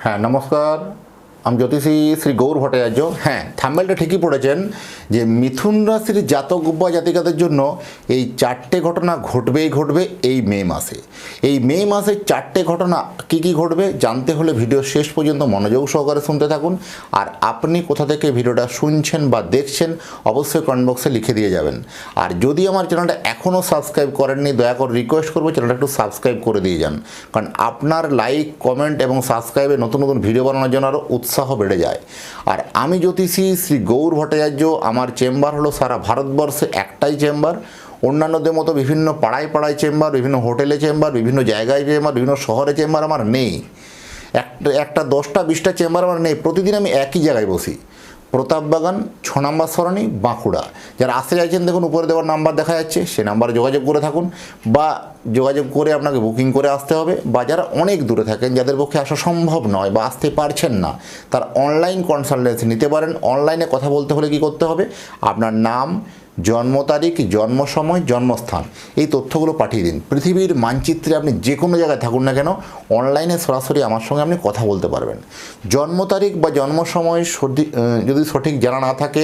হ্যাঁ নমস্কার, আমি জ্যোতিষী শ্রী গৌর ভট্টাচার্য। হ্যাঁ, থাম্বনেলটা ঠিকই পড়েছেন যে মিথুন রাশির জাতক বা জাতিকাদের জন্য এই চারটে ঘটনা ঘটবেই ঘটবে এই মে মাসে। এই মে মাসে চারটে ঘটনা কি কি ঘটবে জানতে হলে ভিডিও শেষ পর্যন্ত মনোযোগ সহকারে শুনতে থাকুন। আর আপনি কোথা থেকে ভিডিওটা শুনছেন বা দেখছেন অবশ্যই কমেন্ট বক্সে লিখে দিয়ে যাবেন। আর যদি আমার চ্যানেলটা এখনও সাবস্ক্রাইব করেননি দয়া করে রিকোয়েস্ট করবো চ্যানেলটা একটু সাবস্ক্রাইব করে দিয়ে যান, কারণ আপনার লাইক কমেন্ট এবং সাবস্ক্রাইবে নতুন নতুন ভিডিও বানানোর জন্য আরও উৎসাহ বেড়ে যায়। আর আমি জ্যোতিষী শ্রী গৌর ভট্টাচার্য, আমার চেম্বার হলো সারা ভারতবর্ষে একটাই চেম্বার। অন্যান্যদের মতো বিভিন্ন পাড়ায় পাড়ায় চেম্বার, বিভিন্ন হোটেলে চেম্বার, বিভিন্ন জায়গায় চেম্বার, বিভিন্ন শহরে চেম্বার আমার নেই। একটা 10টা 20টা চেম্বার আমার নেই। প্রতিদিন আমি একই জায়গায় বসি, প্রতাপবাগান 6 নম্বর সরণি, বাঁকুড়া। যারা আসতে চাইছেন দেখুন উপরে দেওয়ার নাম্বার দেখা যাচ্ছে, সে নাম্বারে যোগাযোগ করে থাকুন, বা যোগাযোগ করে আপনাকে বুকিং করে আসতে হবে। বা যারা অনেক দূরে থাকেন, যাদের পক্ষে আসা সম্ভব নয় বা আসতে পারছেন না, তার অনলাইন কনসালটেন্সি নিতে পারেন। অনলাইনে কথা বলতে হলে কি করতে হবে, আপনার নাম, জন্ম তারিখ, জন্ম সময়, জন্মস্থান, এই তথ্যগুলো পাঠিয়ে দিন। পৃথিবীর মানচিত্রে আপনি যে কোনো জায়গায় থাকুন না কেন, অনলাইনে সরাসরি আমার সঙ্গে আপনি কথা বলতে পারবেন। জন্ম তারিখ বা জন্ম সময় যদি সঠিক জানা না থাকে,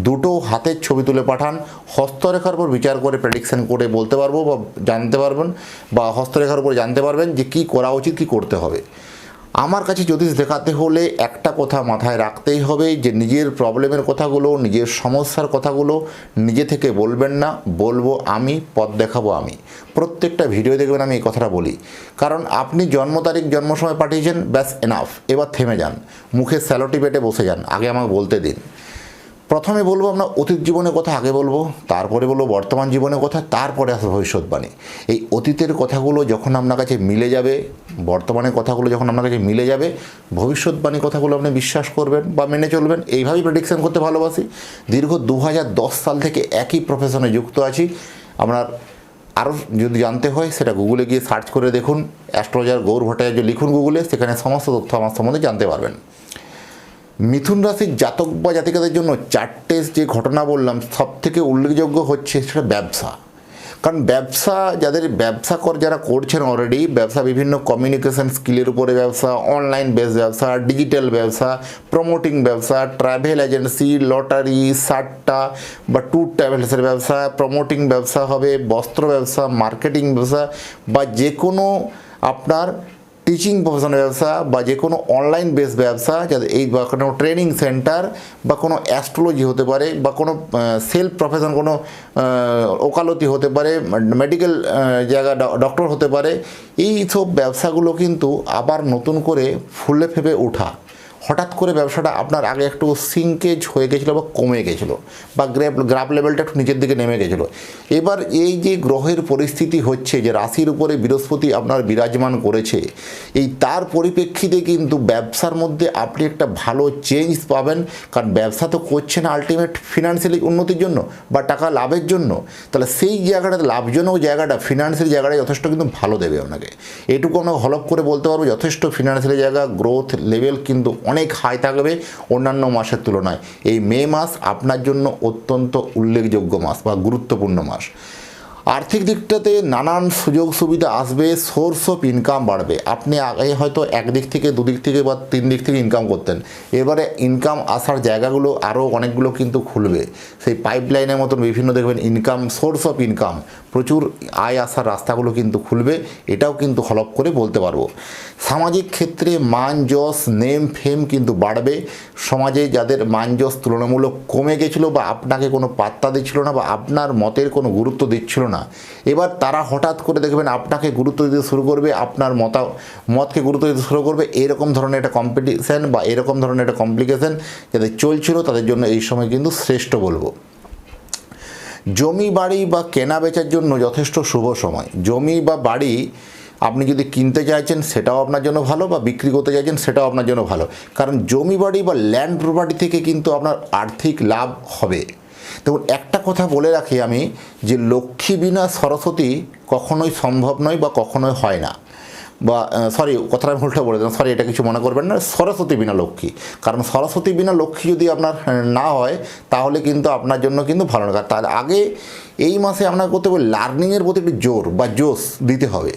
দুটো হাতের ছবি তুলে পাঠান। হস্তরেখার উপর বিচার করে প্রেডিকশন করে বলতে পারবো বা জানতে পারবেন, বা হস্তরেখার উপর জানতে পারবেন যে কী করা উচিত, কী করতে হবে। আমার কাছে জ্যোতিষ দেখাতে হলে একটা কথা মাথায় রাখতেই হবে যে নিজের প্রবলেমের কথাগুলো, নিজের সমস্যার কথাগুলো নিজে থেকে বলবেন না, বলবো আমি, পথ দেখাবো আমি। প্রত্যেকটা ভিডিও দেখবেন আমি এই কথাটা বলি, কারণ আপনি জন্ম তারিখ জন্ম সময় পাঠিয়েছেন, ব্যাস এনাফ। এবার থেমে যান, মুখে স্যালোটি পেটে বসে যান, আগে আমাকে বলতে দিন। প্রথমে বলবো আপনার অতীত জীবনের কথা আগে বলবো, তারপরে বলবো বর্তমান জীবনের কথা, তারপরে আসবে ভবিষ্যৎবাণী। এই অতীতের কথাগুলো যখন আপনার কাছে মিলে যাবে, বর্তমানের কথাগুলো যখন আপনার কাছে মিলে যাবে, ভবিষ্যৎবাণী কথাগুলো আপনি বিশ্বাস করবেন বা মেনে চলবেন। এইভাবেই প্রেডিকশন করতে ভালোবাসি। দীর্ঘ 2010 সাল থেকে একই প্রফেশনে যুক্ত আছি। আপনার আরও যদি জানতে হয় সেটা গুগলে গিয়ে সার্চ করে দেখুন, অ্যাস্ট্রোলজার গৌর ভট্টাচার্য লিখুন গুগলে, সেখানে সমস্ত তথ্য আমার সম্বন্ধে জানতে পারবেন। মিথুন রাশির জাতক বা জাতিকাদের জন্য চারটে যে ঘটনা বললাম, সব থেকে উল্লেখযোগ্য হচ্ছে সেটা ব্যবসা। কারণ ব্যবসা, যারা করছেন অলরেডি ব্যবসা, বিভিন্ন কমিউনিকেশন স্কিলের উপরে ব্যবসা, অনলাইন বেস ব্যবসা, ডিজিটাল ব্যবসা, প্রমোটিং ব্যবসা, ট্রাভেল এজেন্সি, লটারি, সাট্টা বা ট্যুর ট্রাভেলসের ব্যবসা, প্রমোটিং ব্যবসা হবে, বস্ত্র ব্যবসা, মার্কেটিং ব্যবসা, বা যে কোনো আপনার টিচিং প্রফেশনের ব্যবসা, বা যে কোনো অনলাইন বেস ব্যবসা, যাতে এই বা কোনো ট্রেনিং সেন্টার, বা কোনো অ্যাস্ট্রোলজি হতে পারে, বা কোনো সেলফ প্রফেশন, কোনো ওকালতি হতে পারে, মেডিকেল জায়গা ডক্টর হতে পারে। এই সব ব্যবসাগুলো কিন্তু আবার নতুন করে ফুলে ফেপে ওঠা। হঠাৎ করে ব্যবসাটা আপনার আগে একটু সিঙ্কেজ হয়ে গেছিলো বা কমে গেছিলো, বা গ্রাফ লেভেলটা একটু নিচের দিকে নেমে গেছিলো। এবার এই যে গ্রহের পরিস্থিতি হচ্ছে, যে রাশির উপরে বৃহস্পতি আপনার বিরাজমান করেছে, এই তার পরিপ্রেক্ষিতে কিন্তু ব্যবসার মধ্যে আপনি একটা ভালো চেঞ্জ পাবেন। কারণ ব্যবসা তো করছেন আলটিমেট ফিনান্সিয়ালি উন্নতির জন্য বা টাকা লাভের জন্য, তাহলে সেই জায়গাটাতে লাভজনক জায়গাটা, ফিনান্সিয়াল জায়গাটা যথেষ্ট কিন্তু ভালো দেবে আপনাকে। এটুকু আমরা হলফ করে বলতে পারবো, যথেষ্ট ফিনান্সিয়াল জায়গা, গ্রোথ লেভেল কিন্তু অনেক হাই থাকবে অন্যান্য মাসের তুলনায়। এই মে মাস আপনার জন্য অত্যন্ত উল্লেখযোগ্য মাস বা গুরুত্বপূর্ণ মাস। আর্থিক দিকটাতে নানান সুযোগ সুবিধা আসবে, সোর্স অফ ইনকাম বাড়বে। আপনি আগে হয়তো একদিক থেকে, দুদিক থেকে বা 3 দিক থেকে ইনকাম করতেন, এবারে ইনকাম আসার জায়গাগুলো আরও অনেকগুলো কিন্তু খুলবে। সেই পাইপলাইনের মতন বিভিন্ন দেখবেন ইনকাম, সোর্স অফ ইনকাম, প্রচুর আয় আসার রাস্তাগুলো কিন্তু খুলবে। এটাও কিন্তু হলফ করে বলতে পারবো। সামাজিক ক্ষেত্রে মান যশ, নেম ফেম কিন্তু বাড়বে। সমাজে যাদের মান যশ তুলনামূলক কমে গেছিলো, বা আপনাকে কোনো পাত্তা দিচ্ছিল না, বা আপনার মতের কোনো গুরুত্ব দিচ্ছিল না, এবার তারা হঠাৎ করে দেখবেন আপনাকে গুরুত্ব দিতে শুরু করবে, আপনার মতকে গুরুত্ব দিতে শুরু করবে। এরকম ধরনের একটা কম্পিটিশান বা এরকম ধরনের একটা কমপ্লিকেশান যাদের চলছিল, তাদের জন্য এই সময় কিন্তু শ্রেষ্ঠ বলবো। জমি বাড়ি বা কেনা বেচার জন্য যথেষ্ট শুভ সময়। জমি বা বাড়ি আপনি যদি কিনতে চাইছেন সেটাও আপনার জন্য ভালো, বা বিক্রি করতে চাইছেন সেটাও আপনার জন্য ভালো। কারণ জমি বাড়ি বা ল্যান্ড প্রপার্টি থেকে কিন্তু আপনার আর্থিক লাভ হবে। দেখুন, একটা কথা বলে রাখি আমি, যে লক্ষ্মী বিনা সরস্বতী কখনোই সম্ভব নয় বা কখনোই হয় না। বা সরি, কথাটা আমি উল্টো বলে দিলাম, সরি, এটা কিছু মনে করবেন না। সরস্বতী বিনা লক্ষ্মী, কারণ সরস্বতী বিনা লক্ষ্মী যদি আপনার না হয়, তাহলে কিন্তু আপনার জন্য কিন্তু ভালো না। তার আগে এই মাসে আপনাকে করতে হবে লার্নিংয়ের প্রতি একটু জোর বা জোশ দিতে হবে।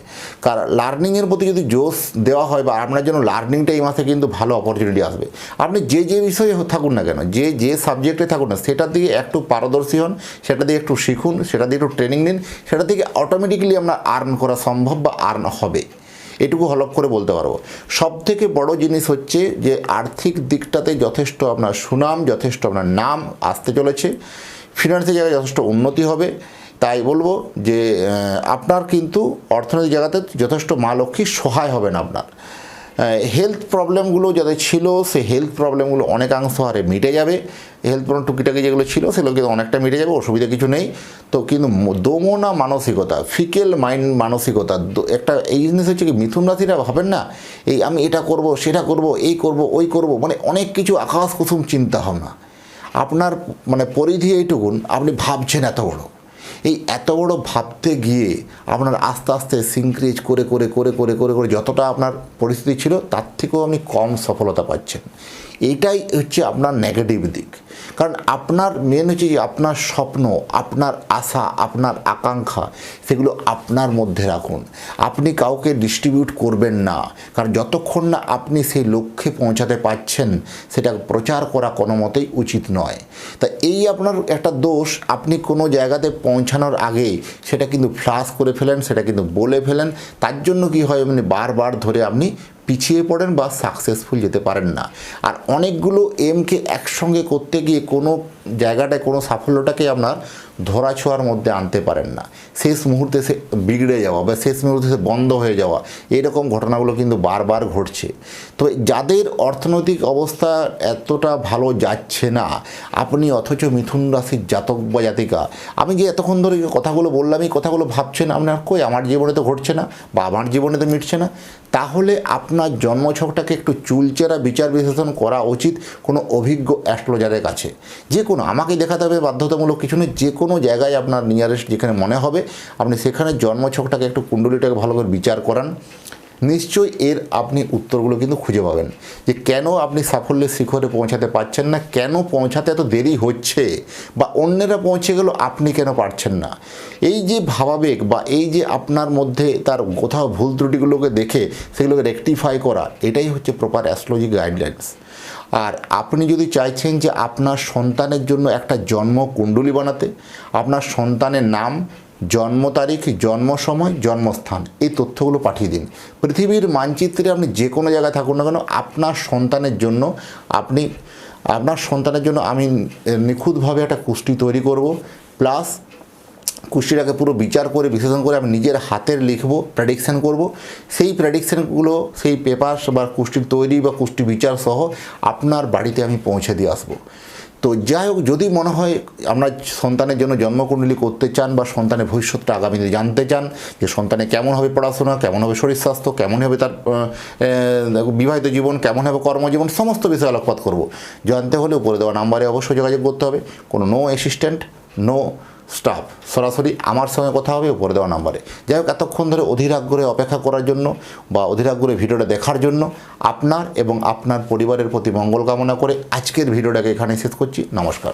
কারণ লার্নিংয়ের প্রতি যদি জোশ দেওয়া হয় বা আপনার জন্য লার্নিংটা এই মাসে কিন্তু ভালো অপরচুনিটি আসবে। আপনি যে বিষয়ে থাকুন না কেন, যে সাবজেক্টে থাকুন না, সেটার দিকে একটু পারদর্শী হন, সেটা দিয়ে একটু শিখুন, সেটা দিয়ে একটু ট্রেনিং নিন, সেটা থেকে অটোমেটিক্যালি আপনার আর্ন করা সম্ভব বা আর্ন হবে, এটুকু হলপ করে বলতে পারবো। সবথেকে বড় জিনিস হচ্ছে যে আর্থিক দিকটাতে যথেষ্ট আপনার সুনাম, যথেষ্ট আপনার নাম আসতে চলেছে, ফিনান্সের জায়গায় যথেষ্ট উন্নতি হবে। তাই বলবো যে আপনার কিন্তু অর্থনৈতিক জায়গাতে যথেষ্ট মা লক্ষ্মী সহায় হবেন। আপনার হেলথ প্রবলেমগুলো যাদের ছিল সেই হেলথ প্রবলেমগুলো অনেকাংশ হারে মিটে যাবে। হেলথ প্রবলেম টুকিটাকি যেগুলো ছিল সেগুলো কিন্তু অনেকটা মিটে যাবে, অসুবিধা কিছু নেই। তো কিন্তু দমনা মানসিকতা, ফিকেল মাইন্ড মানসিকতা, একটা এই জিনিস হচ্ছে কি মিথুন রাশিরা ভাবেন না এই আমি এটা করব, সেটা করব, এই করব, ওই করব, মানে অনেক কিছু আকাশ কুসুম চিন্তা ভাবনা। আপনার মানে পরিধি এইটুকুন, আপনি ভাবছেন এত বড়, এই এত বড় ভাবতে গিয়ে আপনার আস্তে আস্তে সিনক্রিজ করে করে করে করে করে করে যতটা আপনার পরিস্থিতি ছিল তার থেকেও আপনি কম সফলতা পাচ্ছেন। এইটাই হচ্ছে আপনার নেগেটিভ দিক। কারণ আপনার মেন হচ্ছে যে আপনার স্বপ্ন, আপনার আশা, আপনার আকাঙ্ক্ষা, সেগুলো আপনার মধ্যে রাখুন। আপনি কাউকে ডিস্ট্রিবিউট করবেন না, কারণ যতক্ষণ না আপনি সেই লক্ষ্যে পৌঁছাতে পারছেন সেটা প্রচার করা কোনো মতেই উচিত নয়। তা এই আপনার একটা দোষ, আপনি কোনো জায়গাতে পৌঁছানোর আগে সেটা কিন্তু ফ্লাশ করে ফেলেন, সেটা কিন্তু বলে ফেলেন। তার জন্য কি হয়, মানে বারবার ধরে আপনি পিছিয়ে পড়েন বা সাকসেসফুল যেতে পারেন না। আর অনেকগুলো এমকে একসঙ্গে করতে গিয়ে কোনো জায়গাটায় কোনো সাফল্যটাকে আপনার ধরাছোঁয়ার মধ্যে আনতে পারেন না। শেষ মুহূর্তে সে বিগড়ে যাওয়া বা শেষ মুহূর্তে সে বন্ধ হয়ে যাওয়া, এরকম ঘটনাগুলো কিন্তু বারবার ঘটছে। তো যাদের অর্থনৈতিক অবস্থা এতটা ভালো যাচ্ছে না, আপনি অথচ মিথুন রাশির জাতক বা জাতিকা, আমি যে এতক্ষণ ধরে কথাগুলো বললাম, এই কথাগুলো ভাবছেন আপনার কই আমার জীবনে তো ঘটছে না বা আমার জীবনে তো মিটছে না, তাহলে আপনার জন্মছকটাকে একটু চুলচেরা বিচার বিশ্লেষণ করা উচিত কোনো অভিজ্ঞ অ্যাস্ট্রোলজারের কাছে। যে কোনো, আমাকে দেখাতে হবে বাধ্যতামূলক কিছু নেই, যে কোনো জায়গায় আপনার নিয়ারেস্ট যেখানে মনে হবে আপনি সেখানে জন্মছকটাকে একটু কুণ্ডলিটাকে ভালো করে বিচার করান। নিশ্চয়ই এর আপনি উত্তরগুলো কিন্তু খুঁজে পাবেন যে কেন আপনি সাফল্যের শিখরে পৌঁছাতে পারছেন না, কেন পৌঁছাতে এত দেরি হচ্ছে, বা অন্যেরা পৌঁছে গেল আপনি কেন পারছেন না। এই যে ভাবাবেগ বা এই যে আপনার মধ্যে তার কোথাও ভুল ত্রুটিগুলোকে দেখে সেগুলোকে রেকটিফাই করা, এটাই হচ্ছে প্রপার অ্যাস্ট্রোলজি গাইডলাইন্স। আর আপনি যদি চাইছেন যে আপনার সন্তানের জন্য একটা জন্ম কুণ্ডলী বানাতে, আপনার সন্তানের নাম, জন্ম তারিখ, জন্ম সময়, জন্মস্থান, এই তথ্যগুলো পাঠিয়ে দিন। পৃথিবীর মানচিত্রে আপনি যে কোনো জায়গায় থাকুন না কেন, আপনার সন্তানের জন্য আমি নিখুঁতভাবে একটা কুষ্টি তৈরি করব, প্লাস কুষ্টিটাকে পুরো বিচার করে বিশ্লেষণ করে আমি নিজের হাতের লিখব, প্রেডিকশান করব। সেই প্রেডিকশানগুলো, সেই পেপার বা কুষ্টির তৈরি বা কুষ্টি বিচার সহ আপনার বাড়িতে আমি পৌঁছে দিয়ে আসবো। তো যাই হোক, যদি মনে হয় আপনার সন্তানের জন্য জন্মকুণ্ডলী করতে চান বা সন্তানের ভবিষ্যৎটা আগামী দিনে জানতে চান যে সন্তানের কেমন হবে পড়াশোনা, কেমন হবে শরীর স্বাস্থ্য, কেমন হবে তার বিবাহিত জীবন, কেমন হবে কর্মজীবন, সমস্ত বিষয়ে আলোকপাত করব। জানতে হলে উপরে দেওয়া নাম্বারে অবশ্যই যোগাযোগ করতে হবে। কোনো নো অ্যাসিস্ট্যান্ট, নো স্টাফ, সরাসরি আমার সঙ্গে কথা হবে উপরে দেওয়া নাম্বারে। যাই হোক, এতক্ষণ ধরে অধীর আগ্রহে অপেক্ষা করার জন্য বা অধীর আগ্রহে ভিডিওটা দেখার জন্য আপনার এবং আপনার পরিবারের প্রতি মঙ্গল কামনা করে আজকের ভিডিওটাকে এখানে শেষ করছি। নমস্কার।